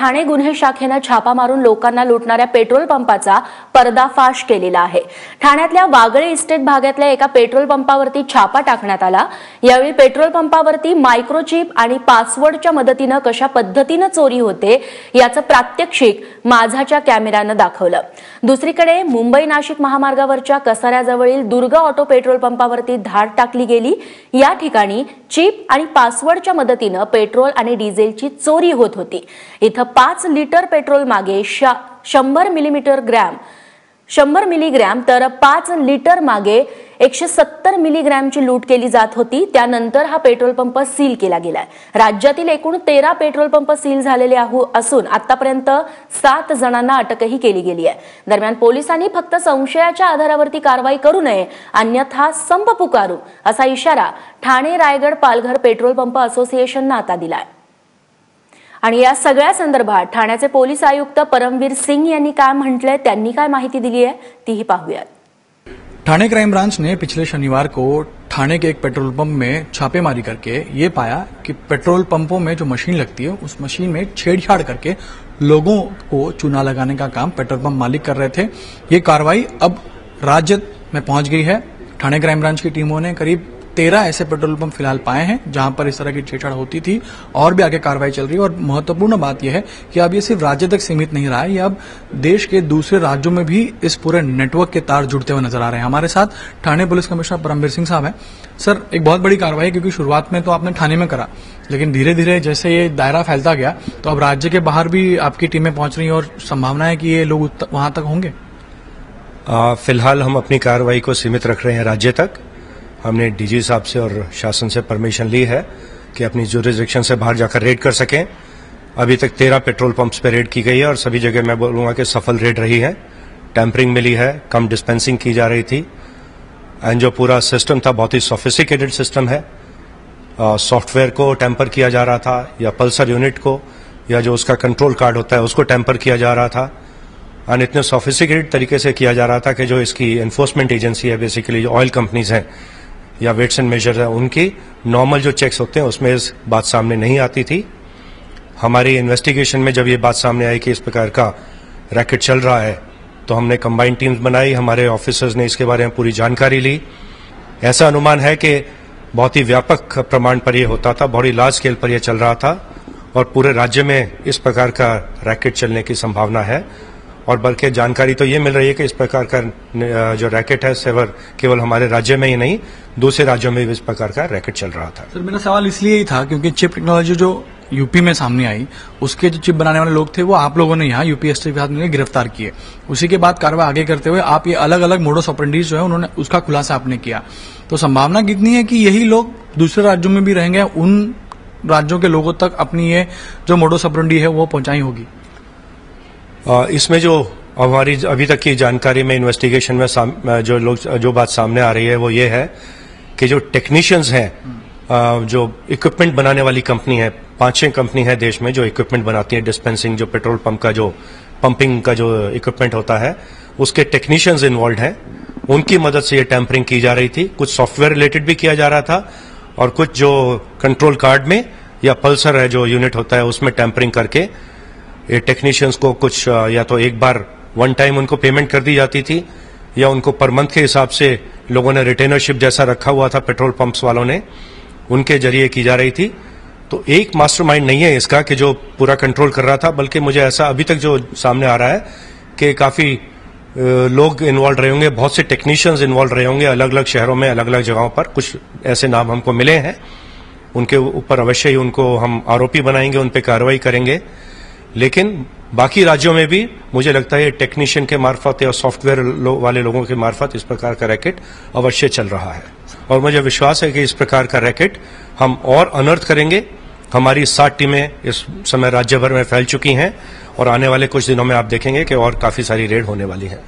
ठाणे गुन्हे शाखेनं छापा मारून लोकांना लुटणाऱ्या पेट्रोल पंपाचा पर्दाफाश केलेला आहे। ठाण्यातल्या वागळे इस्टेट भागातल्या एका पेट्रोल पंपावरती छापा टाकण्यात आला। यावेळी पेट्रोल पंपावरती मायक्रोचिप आणि पासवर्डच्या मदतीने कशा पद्धतीने चोरी होते याचं प्रात्यक्षिक माझाच्या कॅमेऱ्यानं दाखवलं। दुसरीकडे मुंबई नाशिक महामार्गावरच्या कसाऱ्याजवळील दुर्गा ऑटो पेट्रोल पंपावरती धाड टाकली गेली। या ठिकाणी चिप आणि पासवर्डच्या मदतीने पेट्रोल आणि डिझेलची चोरी होत होती। इथं 5 लिटर पेट्रोल मागे 100 मिलीग्रॅम तर 5 लिटर मागे 170 मिलीग्रॅमची लूट केली जात होती। त्यानंतर हा पेट्रोल पंप सील केला गेलाय। राज्यातील एकूण 13 पेट्रोल पंप सील झालेले असून आतापर्यंत 7 जणांना अटकही केली गेली आहे। दरम्यान पोलिसांनी फक्त संशयाच्या आधारावरती कारवाई करू नये, अन्यथा संप पुकारू असा इशारा ठाणे रायगड पालघर पेट्रोल पंप असोसिएशननं आता दिलाय। आणि या सगळ्या संदर्भात ठाण्याचे पोलीस आयुक्त परमवीर सिंह यांनी काय म्हटलंय, त्यांनी काय माहिती दिली है तीही पाहूयात। ठाणे क्राइम ब्रांच ने पिछले शनिवार को ठाणे के एक पेट्रोल पंप में छापेमारी करके ये पाया कि पेट्रोल पंपों में जो मशीन लगती है उस मशीन में छेड़छाड़ करके लोगों को चूना लगाने का काम पेट्रोल पंप मालिक कर रहे थे। ये कार्रवाई अब राज्य में पहुंच गई है। ठाणे क्राइम ब्रांच की टीमों ने करीब 13 ऐसे पेट्रोल पंप फिलहाल पाए हैं जहां पर इस तरह की छेड़छाड़ होती थी और भी आगे कार्रवाई चल रही है। और महत्वपूर्ण बात यह है कि अब ये सिर्फ राज्य तक सीमित नहीं रहा है, ये अब देश के दूसरे राज्यों में भी इस पूरे नेटवर्क के तार जुड़ते हुए नजर आ रहे हैं। हमारे साथ ठाणे पुलिस कमिश्नर परमवीर सिंह साहब हैं। सर, एक बहुत बड़ी कार्रवाई, क्योंकि शुरुआत में तो आपने ठाणे में करा, लेकिन धीरे धीरे जैसे ये दायरा फैलता गया तो अब राज्य के बाहर भी आपकी टीमें पहुंच रही हैं और संभावना है कि ये लोग वहां तक होंगे। फिलहाल हम अपनी कार्रवाई को सीमित रख रहे हैं राज्य तक। हमने डीजी साहब से और शासन से परमिशन ली है कि अपनी ज्यूरिसडिक्शन से बाहर जाकर रेड कर सकें। अभी तक 13 पेट्रोल पंप्स पे रेड की गई है और सभी जगह मैं बोलूंगा कि सफल रेड रही है। टैंपरिंग मिली है, कम डिस्पेंसिंग की जा रही थी एंड जो पूरा सिस्टम था बहुत ही सोफिस्टिकेटेड सिस्टम है। सॉफ्टवेयर को टैंपर किया जा रहा था या पल्सर यूनिट को या जो उसका कंट्रोल कार्ड होता है उसको टैंपर किया जा रहा था एंड इतने सोफिस्टिकेटेड तरीके से किया जा रहा था कि जो इसकी एनफोर्समेंट एजेंसी है, बेसिकली जो ऑयल कंपनीज हैं या वेट्स एंड मेजर है, उनकी नॉर्मल जो चेक्स होते हैं उसमें इस बात सामने नहीं आती थी। हमारी इन्वेस्टिगेशन में जब ये बात सामने आई कि इस प्रकार का रैकेट चल रहा है तो हमने कंबाइंड टीम्स बनाई, हमारे ऑफिसर्स ने इसके बारे में पूरी जानकारी ली। ऐसा अनुमान है कि बहुत ही व्यापक प्रमाण पर यह होता था, बहुत ही लार्ज स्केल पर यह चल रहा था और पूरे राज्य में इस प्रकार का रैकेट चलने की संभावना है। और बल्कि जानकारी तो ये मिल रही है कि इस प्रकार का जो रैकेट है केवल हमारे राज्य में ही नहीं, दूसरे राज्यों में भी इस प्रकार का रैकेट चल रहा था। सर, मेरा सवाल इसलिए ही था क्योंकि चिप टेक्नोलॉजी जो यूपी में सामने आई, उसके जो चिप बनाने वाले लोग थे वो आप लोगों ने यहाँ यूपी एसटी के साथ में गिरफ्तार किए। उसी के बाद कार्रवाई आगे करते हुए आप ये अलग अलग मोडस ऑपरेंडीज जो है उन्होंने उसका खुलासा आपने किया। तो संभावना कितनी है कि यही लोग दूसरे राज्यों में भी रहेंगे, उन राज्यों के लोगों तक अपनी ये जो मोडस ऑपरेंडी है वो पहुंचाई होगी? इसमें जो हमारी अभी तक की जानकारी में इन्वेस्टिगेशन में जो बात सामने आ रही है वो ये है कि जो टेक्नीशियंस हैं, जो इक्विपमेंट बनाने वाली कंपनी है, 5-6 कंपनी है देश में जो इक्विपमेंट बनाती है डिस्पेंसिंग, जो पेट्रोल पंप का जो पंपिंग का जो इक्विपमेंट होता है उसके टेक्नीशियंस इन्वॉल्व हैं। उनकी मदद से ये टैंपरिंग की जा रही थी। कुछ सॉफ्टवेयर रिलेटेड भी किया जा रहा था और कुछ जो कंट्रोल कार्ड में या पल्सर है जो यूनिट होता है उसमें टैंपरिंग करके ये टेक्नीशियंस को कुछ या तो एक बार वन टाइम उनको पेमेंट कर दी जाती थी या उनको पर मंथ के हिसाब से लोगों ने रिटेनरशिप जैसा रखा हुआ था पेट्रोल पंप्स वालों ने, उनके जरिए की जा रही थी। तो एक मास्टरमाइंड नहीं है इसका कि जो पूरा कंट्रोल कर रहा था, बल्कि मुझे ऐसा अभी तक जो सामने आ रहा है कि काफी लोग इन्वॉल्व रहे होंगे, बहुत से टेक्नीशियंस इन्वॉल्व रहे होंगे अलग अलग शहरों में, अलग अलग जगहों पर। कुछ ऐसे नाम हमको मिले हैं, उनके ऊपर अवश्य ही उनको हम आरोपी बनाएंगे, उन पर कार्रवाई करेंगे। लेकिन बाकी राज्यों में भी मुझे लगता है टेक्नीशियन के मार्फत या सॉफ्टवेयर वाले लोगों के मार्फत इस प्रकार का रैकेट अवश्य चल रहा है और मुझे विश्वास है कि इस प्रकार का रैकेट हम और अनर्थ करेंगे। हमारी 7 टीमें इस समय राज्य भर में फैल चुकी हैं और आने वाले कुछ दिनों में आप देखेंगे कि और काफी सारी रेड होने वाली है।